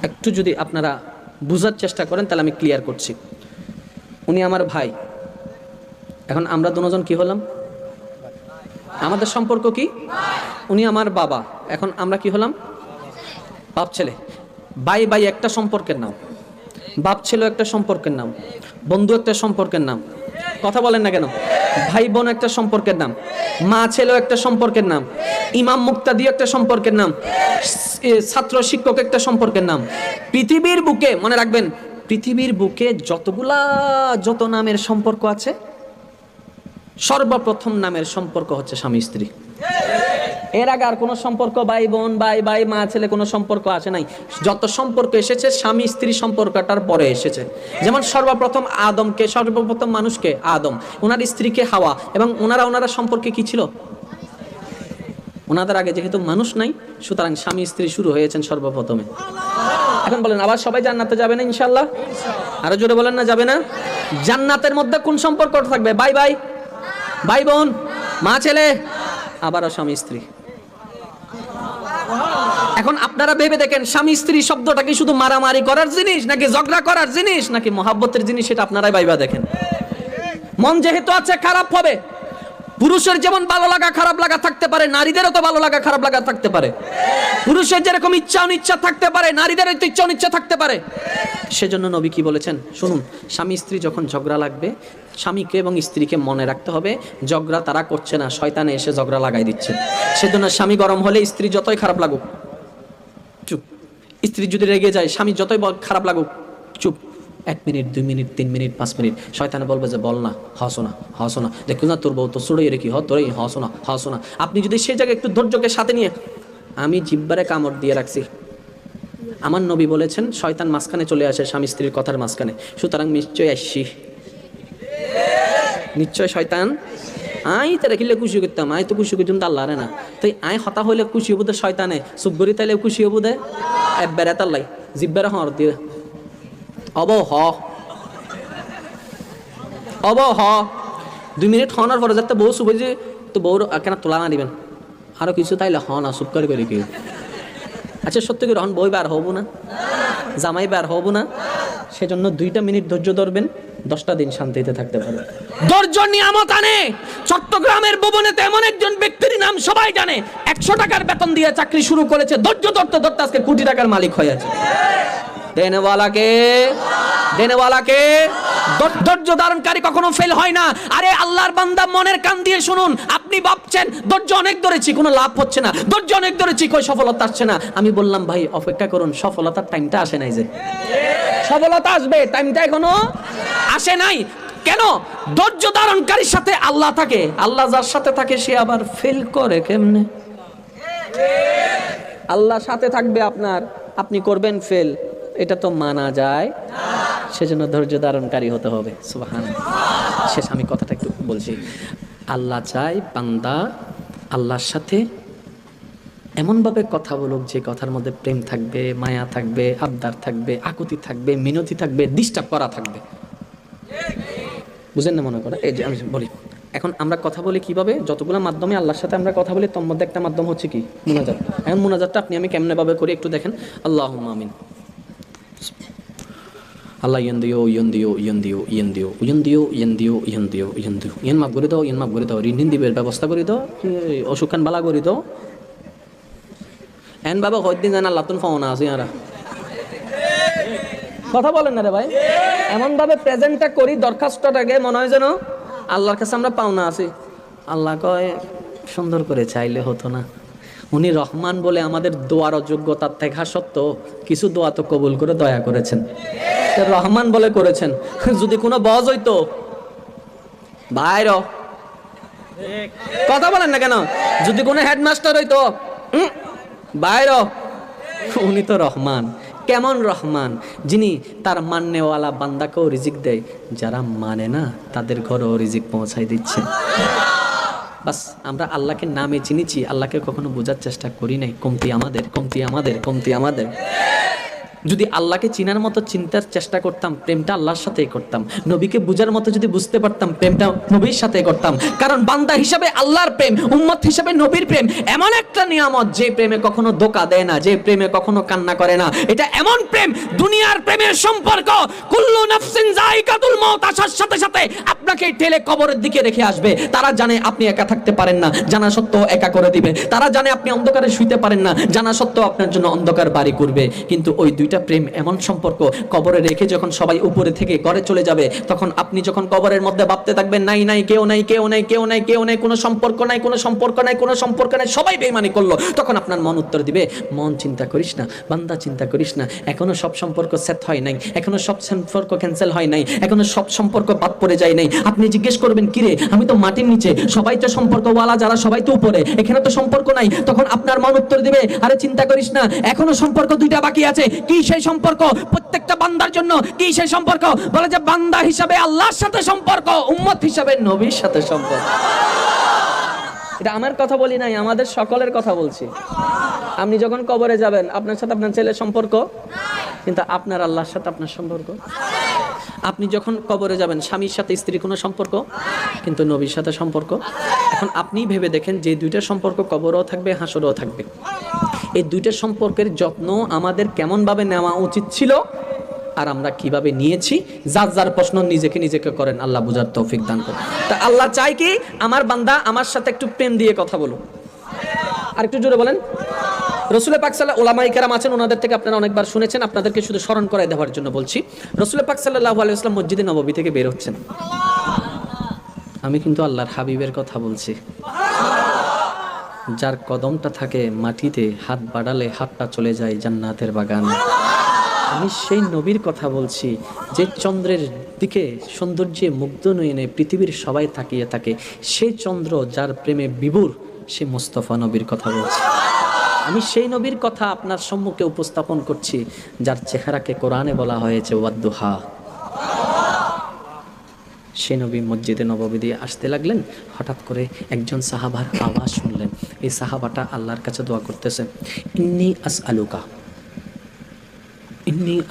একটু যদি আপনারা বুঝার চেষ্টা করেন তাহলে আমি ক্লিয়ার করছি। উনি আমার ভাই, এখন আমরা দুজন কি হলাম? আমাদের সম্পর্ক কি? উনি আমার বাবা, এখন আমরা কি হলাম? বাপ ছেলে। ভাই ভাই একটা সম্পর্কের নাম, বাপ ছেলে একটা সম্পর্কের নাম, বন্ধু একটা সম্পর্কের নাম। কথা বলেন না কেন? ভাই বোন একটা সম্পর্কের নাম, মা ছেলেও একটা সম্পর্কের নাম, ইমাম মুক্তাদি একটা সম্পর্কের নাম, ছাত্র শিক্ষক একটা সম্পর্কের নাম। পৃথিবীর বুকে মনে রাখবেন, পৃথিবীর বুকে যত নামের সম্পর্ক আছে, সর্বপ্রথম নামের সম্পর্ক হচ্ছে স্বামী স্ত্রী। এর আগে আর কোনো সম্পর্ক ভাই বোন, ভাই মা ছেলে কোনো সম্পর্ক আসে নাই। যত সম্পর্ক এসেছে স্বামী স্ত্রী সম্পর্কটার পরে এসেছে। যেমন সর্বপ্রথম আদমকে, সর্বপ্রথম মানুষকে আদম, ওনার স্ত্রীকে হাওয়া, এবং ওনারা সম্পর্কে কি ছিল? ওনাদের আগে যেহেতু মানুষ নাই, সুতরাং স্বামী স্ত্রী শুরু হয়েছেন সর্বপ্রথমে। এখন বলেন, আবার সবাই জান্নাতে যাবে না ইনশাল্লাহ? আরো জোরে বলেন না, যাবে না? জান্নাতের মধ্যে কোন সম্পর্ক থাকবে? ভাই বোন, মা ছেলে, আবারও স্বামী স্ত্রী। এখন আপনারা ভেবে দেখেন, স্বামী স্ত্রী শব্দটা কি শুধু মারামারি করার জিনিস, নাকি ঝগড়া করার জিনিস, নাকি মহাব্বতের জিনিস? সেটা আপনারাই ভাইবা দেখেন। মন যেহেতু আছে, খারাপ হবে। পুরুষের যেমন ভালো লাগা খারাপ লাগা থাকতে পারে, নারীদেরও তো ভালো লাগা খারাপ লাগা থাকতে পারে। পুরুষের যেরকম ইচ্ছা অনিচ্ছা থাকতে পারে, নারীদেরও তো ইচ্ছা অনিচ্ছা থাকতে পারে। সেজন্য নবী কি বলেছেন শুনুন, স্বামী স্ত্রী যখন ঝগড়া লাগবে, স্বামীকে এবং স্ত্রীকে মনে রাখতে হবে ঝগড়া তারা করছে না, শয়তানে এসে ঝগড়া লাগাই দিচ্ছে। সেজন্য স্বামী গরম হলে স্ত্রী যতই খারাপ লাগুক চুপ, স্ত্রী যদি রেগে যায় স্বামী যতই খারাপ লাগুক চুপ। 1 মিনিট 2 মিনিট 3 মিনিট 5 মিনিট শয়তানে বলবে যে বল না, হসো না, দেখো না তোর বউ তো চুড়ে রেখি, তোরই হসো না। আপনি যদি সেই জায়গায় একটু ধৈর্যকে সাথে নিয়ে, আমি জিব্বারে কামড় দিয়ে রাখছি, আমার নবী বলেছেন শয়তান মাঝখানে চলে আসে স্বামী স্ত্রীর কথার মাঝখানে, সুতরাং নিশ্চয় শয়তান আই তারা কিলে খুশি করতাম, আই তো খুশি করতাম তো আল্লাহ রে না, তো আই হতা হইলে খুশি হবো দে শয়তানে, সুগরি তাইলে খুশি হবো দে একবারে তাল্লাই জিব্বারে হর দিয়ে অব হ 2 মিনিট হনার পরে যাতে বউ শুভ যে তো বউর কেন তোলা না দিবেন আরো কিছু, তাইলে হন না চুপ করে কেউ। আচ্ছা সত্যি করে হন বই বার হবো না, জামাই বার হবো না, সেজন্য 2টা মিনিট ধৈর্য ধরবেন, 10টা দিন শান্তিতে থাকতে পারবেন। ধৈর্য নিয়ামত আনে। চট্টগ্রামের ভবনেতে এমন একজন ব্যক্তির নাম সবাই জানে, 100 টাকার বেতন দিয়ে চাকরি শুরু করেছে, ধৈর্য ধরতে ধরতে আজকে কোটি টাকার মালিক হয়ে আছে। দেনেওয়ালাকে ধৈর্য ধারণকারী কখনো ফেল হয় না। আরে আল্লাহর বান্দা মনের কান দিয়ে শুনুন, আপনি ভাবছেন ধৈর্য অনেক ধরেছি কোনো লাভ হচ্ছে না, ধৈর্য অনেক ধরেছি কই সফলতা আসছে না। আমি বললাম ভাই অপেক্ষা করুন, সফলতার টাইমটা আসে নাই, যে সফলতা আসবে টাইমটা এখনো আসে নাই। কেন? ধৈর্য ধারণকারীর সাথে আল্লাহ থাকে, আল্লাহ যার সাথে থাকে সে আবার ফেল করে কেমনে? আল্লাহ সাথে থাকবে আপনার, আপনি করবেন ফেল, এটা তো মানা যায়। সেজন্য ধৈর্য ধারণকারী হতে হবে। সুবহানাল্লাহ। শেষ আমি কথাটা একটু বলছি। আল্লাহ চাই বান্দা আল্লাহর সাথে এমনভাবে কথা বলুক যে কথার মধ্যে প্রেম থাকবে, মায়া থাকবে, আবদার থাকবে, আকুতি থাকবে, মিনতি থাকবে, ডিস্টার্ব করা থাকবে। বুঝেন না? মনে করে এই যে আমি বলি, এখন আমরা কথা বলি কিভাবে, যতগুলো মাধ্যমে আল্লাহর সাথে আমরা কথা বলি তোর মধ্যে একটা মাধ্যম হচ্ছে কি? মুনাজাত। এখন মুনাজাতটা আপনি আমি কেমনে ভাবে করি একটু দেখেন। আল্লাহুম্মা আমিন। আল্লাহ ইয়েন মাফ করে দাও, ঋণ দিবের ব্যবস্থা করে দাও, অসুখান বালা করে দাও। এন বাবা কয়েকদিন জানা আল্লাহ তুন ফাওনা আছে আরা কথা বলেন না রে ভাই, এমন ভাবে প্রেজেন্টটা করি দরখাস্তটাকে মনে হয় যেন আল্লাহর কাছে আমরা পাওনা আছি। আল্লাহ কয় সুন্দর করে চাইলে হতো না? উনি রহমান বলে আমাদের দোয়ার অযোগ্যতার দেখা সত্ত্বেও কিছু দোয়া তো কবুল করে দয়া করেছেন, রহমান বলে করেছেন। যদি কোনো বজ হইতো বাইর কথা বলেন না কেন, যদি কোনো হেডমাস্টার হইতো বাইর, উনি তো রহমান। কেমন রহমান? যিনি তার মাননেওয়ালা বান্দাকেও রিজিক দেয়, যারা মানে না তাদের ঘরেও রিজিক পৌঁছাই দিচ্ছে। বাস আমরা আল্লাহকে নামে চিনিছি, আল্লাহকে কখনো বোঝার চেষ্টা করি নাই। কমতি আমাদের। যদি আল্লাহকে চিনার মতো চিন্তার চেষ্টা করতাম, প্রেমটা আল্লাহর সাথেই করতাম। নবীকে বুঝার মতো যদি বুঝতে পারতাম, প্রেমটা নবীর সাথে করতাম। কারণ বান্দা হিসাবে আল্লাহর প্রেম, উম্মত হিসাবে নবীর প্রেম এমন একটা নিয়ামত, যে প্রেমে কখনো ধোঁকা দেয় না, যে প্রেমে কখনো কান্না করে না। এটা এমন প্রেম, দুনিয়ার প্রেমের সম্পর্ক কুল্লু নাফসিন যায়িকাতুল মউত আসার সাথে সাথে আপনাকে ঠেলে কবরের দিকে রেখে আসবে। তারা জানে আপনি একা থাকতে পারেন না, জানা সত্ত্বেও একা করে দিবে। তারা জানে আপনি অন্ধকারে শুইতে পারেন না, জানা সত্ত্বেও আপনার জন্য অন্ধকার বাড়ি করবে। কিন্তু ওই দুইটা প্রেম এমন সম্পর্ক, কবরে রেখে যখন সবাই উপরে থেকে ঘরে চলে যাবে, তখন আপনি যখন কবরের মধ্যে ভাবতে থাকবেন নাই নাই কেউ নাই, কেউ নাই, কেউ নাই, কেউ নাই, কোনো সম্পর্ক নাই, কোনো সম্পর্ক নাই, কোনো সম্পর্ক নাই, সবাই বেঈমানি করলো, তখন আপনার মন উত্তর দিবে, মন চিন্তা করিস না, বান্দা চিন্তা করিস না, এখনো সব সম্পর্ক সেট হয় নাই, এখনো সব সম্পর্ক ক্যান্সেল হয় নাই, এখনো সব সম্পর্ক বাদ পড়ে যায় নাই। আপনি জিজ্ঞেস করবেন, কিরে আমি তো মাটির নিচে, সবাই তো সম্পর্কওয়ালা, যারা সবাই তো উপরে, এখানে তো সম্পর্ক নাই। তখন আপনার মন উত্তর দিবে, আরে চিন্তা করিস না, এখনো সম্পর্ক দুইটা বাকি আছে। কি সেই সম্পর্ক? প্রত্যেকটা বান্দার জন্য কি সেই সম্পর্ক? বলে যে বান্দা হিসাবে আল্লাহর সাথে সম্পর্ক, উম্মত হিসাবে নবীর সাথে সম্পর্ক। এটা আমার কথা বলি নাই, আমাদের সকলের কথা বলছি। আপনি যখন কবরে যাবেন, আপনার সাথে আপনার ছেলের সম্পর্ক, কিন্তু আপনার আল্লাহর সাথে আপনার সম্পর্ক। আপনি যখন কবরে যাবেন, স্বামীর সাথে স্ত্রীর কোনো সম্পর্ক, কিন্তু নবীর সাথে সম্পর্ক। এখন আপনি ভেবে দেখেন, যে দুইটা সম্পর্ক কবরেও থাকবে, হাসরেও থাকবে, এই দুইটা সম্পর্কের যত্ন আমাদের কেমনভাবে নেওয়া উচিত ছিল, আর আমরা কিভাবে নিয়েছি। যার যার প্রশ্ন নিজেকে করেন, আল্লাহ বুঝার তৌফিক দান করেন। তা আল্লাহ চাই কি, আমার বান্দা আমার সাথে একটু প্রেম দিয়ে কথা বলো। আর একটু জোরে বলেন। রাসূল পাক সাল্লাল্লাহু উলামায়ে কেরাম আছেন, ওনাদের থেকে আপনারা অনেকবার শুনেছেন, আপনাদেরকে শুধু স্মরণ করাই দেওয়ার জন্য বলছি। রাসূল পাক সাল্লাল্লাহু আলাইহি ওয়াসাল্লাম মসজিদে নববী থেকে বের হচ্ছেন। আমি কিন্তু আল্লাহর হাবিবের কথা বলছি, যার কদমটা থাকে মাটিতে, হাত বাড়ালে হাতটা চলে যায় জান্নাতের বাগানে। আমি সেই নবীর কথা বলছি, যে চন্দ্রের দিকে সৌন্দর্যে মুগ্ধ নয়নে পৃথিবীর সবাই তাকিয়ে থাকে। সেই চন্দ্র যার প্রেমে বিভোর, সে মুস্তাফা নবীর কথা বলছি। আমি সেই নবীর কথা আপনার সম্মুখে উপস্থাপন করছি, যার চেহারাকে কোরআনে বলা হয়েছে ওয়াদ্দুহা। সেই নবী মসজিদে নববী দিয়ে আসতে লাগলেন। হঠাৎ করে একজন সাহাবার আওয়াজ শুনলেন। এই সাহাবাটা আল্লাহর কাছে দোয়া করতেছে, ইন্নী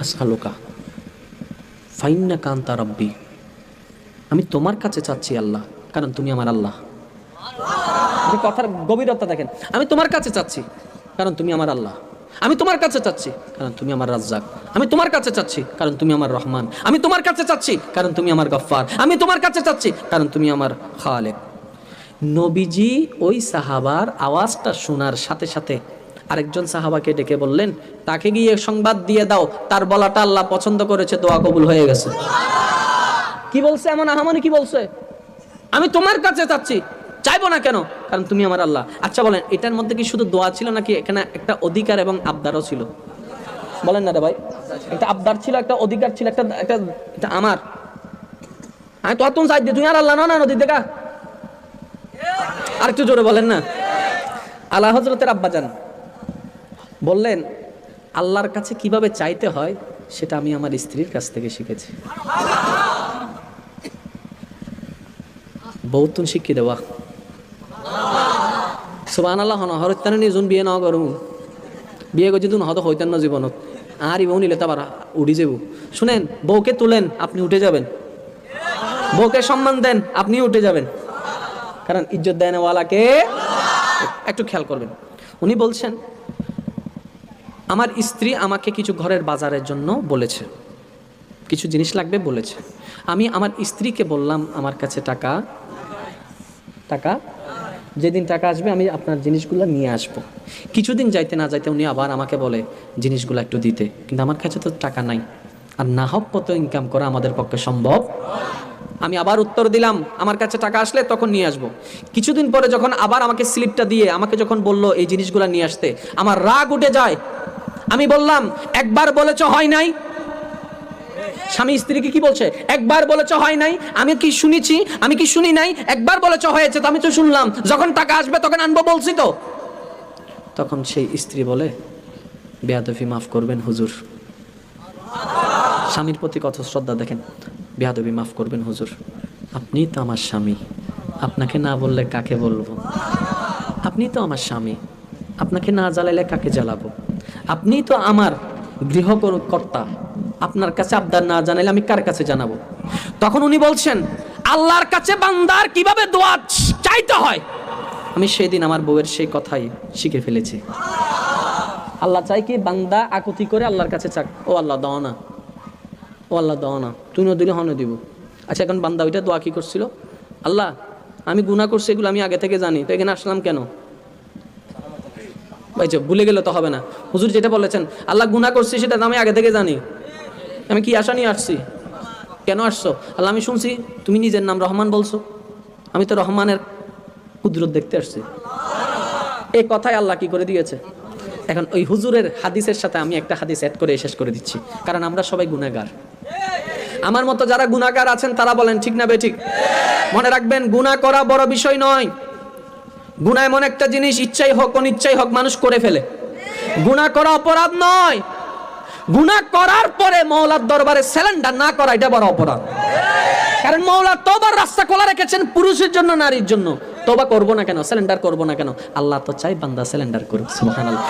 আসআলুকা ফাইন্নাকা আনতা রাব্বি। আমি তোমার কাছে চাচ্ছি আল্লাহ, কারণ তুমি আমার আল্লাহ। কথার গভীরতা দেখেন। আমি তোমার কাছে চাচ্ছি, কারণ তুমি আমার আল্লাহ। আমি তোমার কাছে চাচ্ছি, কারণ তুমি আমার রাজ্জাক। আমি তোমার কাছে চাচ্ছি, কারণ তুমি আমার রহমান। আমি তোমার কাছে চাচ্ছি, কারণ তুমি আমার গফফার। আমি তোমার কাছে চাচ্ছি, কারণ তুমি আমার খালেক। নবীজি ওই সাহাবার আওয়াজটা শোনার সাথে সাথে আরেকজন সাহাবাকে ডেকে বললেন, তাকে গিয়ে সংবাদ দিয়ে দাও, তার বলাটা আল্লাহ পছন্দ করেছে, দোয়া কবুল হয়ে গেছে। কি বলছে এমন আহামনি? কি বলছে? আমি তোমার কাছে চাচ্ছি। চাইবো না কেন? কারণ তুমি আমার আল্লাহ। আচ্ছা বলেন, এটার মধ্যে কি শুধু দোয়া ছিল, নাকি এখানে একটা অধিকার এবং আবদারও ছিল? বলেন না রে ভাই। একটা আবদার ছিল, একটা অধিকার ছিল, একটা আমার। আমি তো তুমি চাই তুই আর আল্লাহ না নদী দেখা। আর একটু জোরে বলেন না। আলা হযরতের আব্বাজান বললেন, আল্লাহর কাছে কিভাবে চাইতে হয় সেটা আমি আমার স্ত্রীর কাছ থেকে শিখেছি। বহুতুন শিক্ষি দেওয়া। সুবহানাল্লাহ। হরত্যানে নিজুন বিয়ে না করু, বিয়ে করছি তুন হয়তো হইতেন না জীবনত, আর ইবৌ নিলে তো আবার উঠি যাব। শুনেন, বউকে তুলেন, আপনি উঠে যাবেন। বউকে সম্মান দেন, আপনি উঠে যাবেন। কারণ ইজ্জত দেনওয়ালাকে একটু খেয়াল করবেন। উনি বলছেন, আমার স্ত্রী আমাকে কিছু ঘরের বাজারের জন্য বলেছে, কিছু জিনিস লাগবে বলেছে। আমি আমার স্ত্রীকে বললাম, আমার কাছে টাকা যেদিন টাকা আসবে আমি আপনার জিনিসগুলো নিয়ে আসবো। কিছুদিন যাইতে না যাইতে উনি আবার আমাকে বলে জিনিসগুলো একটু দিতে, কিন্তু আমার কাছে তো টাকা নাই, আর না হোক কত ইনকাম করা আমাদের পক্ষে সম্ভব। আমি আবার উত্তর দিলাম, আমার কাছে টাকা আসলে তখন নিয়ে আসবো। কিছুদিন পরে যখন আবার আমাকে স্লিপটা দিয়ে আমাকে যখন বলল এই জিনিসগুলো নিয়ে আসতে, আমার রাগ উঠে যায়। আমি বললাম, একবার বলেছ হয় নাই? স্বামী স্ত্রীকে কি বলছে? একবার বলেছ হয় নাই? আমি কি শুনেছি? আমি কি শুনি নাই? একবার বলেছ হয়েছে, তো আমি তো শুনলাম, যখন টাকা আসবে তখন আনবো বলছি তো। তখন সেই স্ত্রী বলে, বেয়াদবি মাফ করবেন হুজুর। স্বামীর প্রতি কত শ্রদ্ধা দেখেন। বেয়াদবি মাফ করবেন হুজুর, আপনি তো আমার স্বামী, আপনাকে না বললে কাকে বলবো? আপনি তো আমার স্বামী, আপনাকে না জ্বালাইলে কাকে জ্বালাবো? আপনি তো আমার গৃহকর্তা আপনার কাছে আবদার না জানাইলে আমি কার কাছে জানাবো? তখন উনি বলছেন, আল্লাহর কাছে বান্দার কিভাবে দোয়া চাইতে হয় আমি সেদিন আমার বউয়ের সেই কথাই শিখে ফেলেছি। আল্লাহ চাই কি বান্দা আকুতি করে আল্লাহর কাছে চাক, ও আল্লাহ দাও না, ও আল্লাহ দাও না, তুই না দিলে হনে দিব। আচ্ছা, এখন বান্দা ওইটা দোয়া কি করছিল? আল্লাহ আমি গুনাহ করছি, এগুলো আমি আগে থেকে জানি, তো এখানে আসলাম কেন? ভুলে গেলে তো হবে না। হুজুর যেটা বলেছেন আল্লাহ গুনাহ করছি সেটা আমি আগে থেকে জানি, আমি কি আশা নিয়ে আসছি? কেন আসছো? আল্লাহ আমি শুনছি তুমি নিজের নাম রহমান বলছো, আমি তো রহমানের কুদরত দেখতে আসছি। এই কথাই আল্লাহ কি করে দিয়েছে। এখন ওই হুজুরের হাদিসের সাথে আমি একটা হাদিস অ্যাড করে শেষ করে দিচ্ছি, কারণ আমরা সবাই গুনাহগার। আমার মতো যারা গুনাহগার আছেন তারা বলেন ঠিক না বেঠিক? মনে রাখবেন, গুনাহ করা বড় বিষয় নয়। গুনাহ এমন একটা জিনিস, ইচ্ছাই হোক অনিচ্ছাই হোক মানুষ করে ফেলে। গুনাহ করা অপরাধ নয়, গুনাহ করার পরে মওলার দরবারে স্যালেন্ডার না করা এটা বড় অপরাধ। কারণ মওলা তওবার রাস্তা খোলা রেখেছেন পুরুষের জন্য নারীর জন্য। তওবা করব না কেন, স্যালেন্ডার করব না কেন? আল্লাহ তো চাই বান্দা স্যালেন্ডার করুক। সুবহানাল্লাহ।